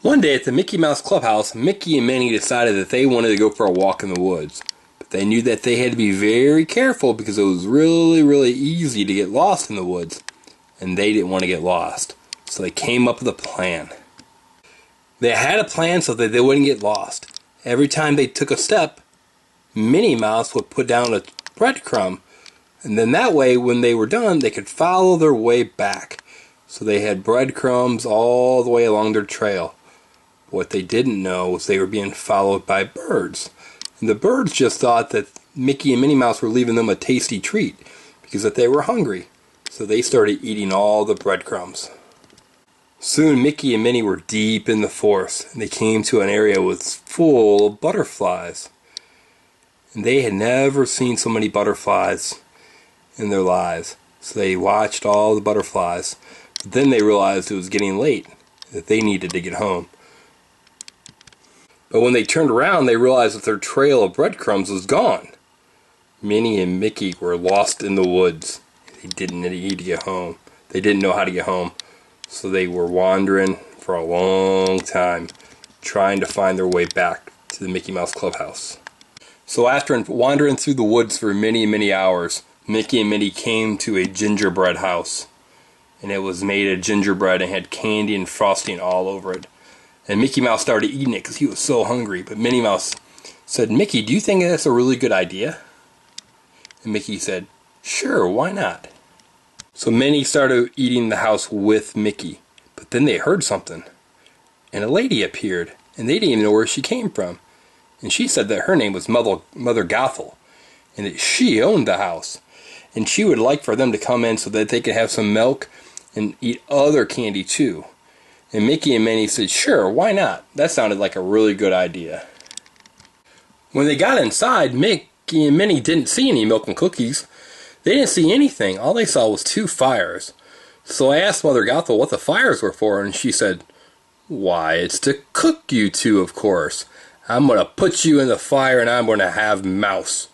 One day at the Mickey Mouse Clubhouse, Mickey and Minnie decided that they wanted to go for a walk in the woods. But they knew that they had to be very careful because it was really easy to get lost in the woods. And they didn't want to get lost. So they came up with a plan. They had a plan so that they wouldn't get lost. Every time they took a step, Minnie Mouse would put down a breadcrumb. And then that way, when they were done, they could follow their way back. So they had breadcrumbs all the way along their trail. What they didn't know was they were being followed by birds. And the birds just thought that Mickey and Minnie Mouse were leaving them a tasty treat because that they were hungry. So they started eating all the breadcrumbs. Soon Mickey and Minnie were deep in the forest, and they came to an area was full of butterflies. And they had never seen so many butterflies in their lives. So they watched all the butterflies. But then they realized it was getting late, that they needed to get home. But when they turned around, they realized that their trail of breadcrumbs was gone. Minnie and Mickey were lost in the woods. They didn't need to get home. They didn't know how to get home. So they were wandering for a long time, trying to find their way back to the Mickey Mouse Clubhouse. So after wandering through the woods for many hours, Mickey and Minnie came to a gingerbread house. And it was made of gingerbread and had candy and frosting all over it. And Mickey Mouse started eating it because he was so hungry. But Minnie Mouse said, "Mickey, do you think that's a really good idea?" And Mickey said, "Sure, why not?" So Minnie started eating the house with Mickey. But then they heard something. And a lady appeared. And they didn't even know where she came from. And she said that her name was Mother Gothel. And that she owned the house. And she would like for them to come in so that they could have some milk and eat other candy too. And Mickey and Minnie said, "Sure, why not?" That sounded like a really good idea. When they got inside, Mickey and Minnie didn't see any milk and cookies. They didn't see anything. All they saw was 2 fires. So I asked Mother Gothel what the fires were for, and she said, "Why, it's to cook you two, of course. I'm going to put you in the fire and I'm going to have mouse."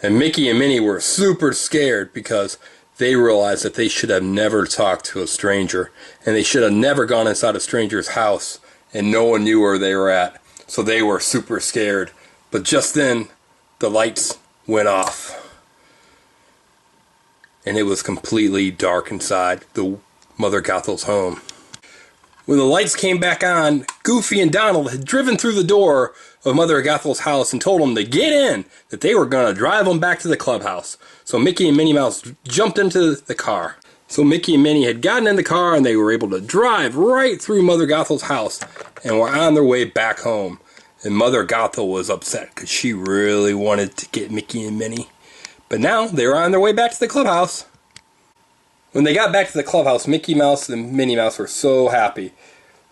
And Mickey and Minnie were super scared because they realized that they should have never talked to a stranger, and they should have never gone inside a stranger's house, and no one knew where they were at. So they were super scared. But just then, the lights went off. And it was completely dark inside the Mother Gothel's home. When the lights came back on, Goofy and Donald had driven through the door of Mother Gothel's house and told them to get in, that they were going to drive them back to the clubhouse. So Mickey and Minnie Mouse jumped into the car. So Mickey and Minnie had gotten in the car and they were able to drive right through Mother Gothel's house and were on their way back home. And Mother Gothel was upset because she really wanted to get Mickey and Minnie. But now they were on their way back to the clubhouse. When they got back to the clubhouse, Mickey Mouse and Minnie Mouse were so happy.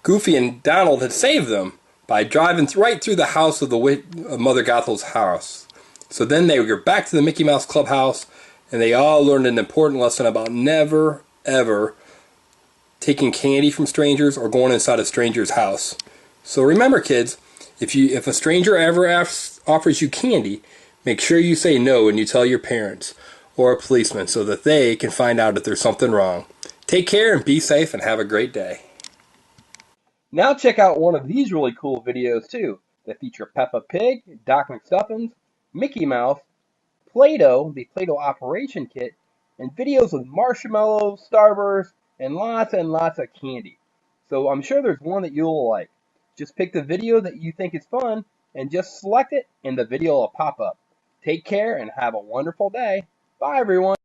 Goofy and Donald had saved them by driving right through the house of Mother Gothel's house. So then they were back to the Mickey Mouse Clubhouse, and they all learned an important lesson about never, ever taking candy from strangers or going inside a stranger's house. So remember, kids, if a stranger ever offers you candy, make sure you say no and you tell your parents or a policeman so that they can find out if there's something wrong. Take care and be safe and have a great day. Now check out one of these really cool videos too that feature Peppa Pig, Doc McStuffins, Mickey Mouse, Play-Doh, the Play-Doh Operation Kit, and videos with marshmallows, Starburst, and lots of candy. So I'm sure there's one that you'll like. Just pick the video that you think is fun and just select it and the video will pop up. Take care and have a wonderful day. Bye everyone.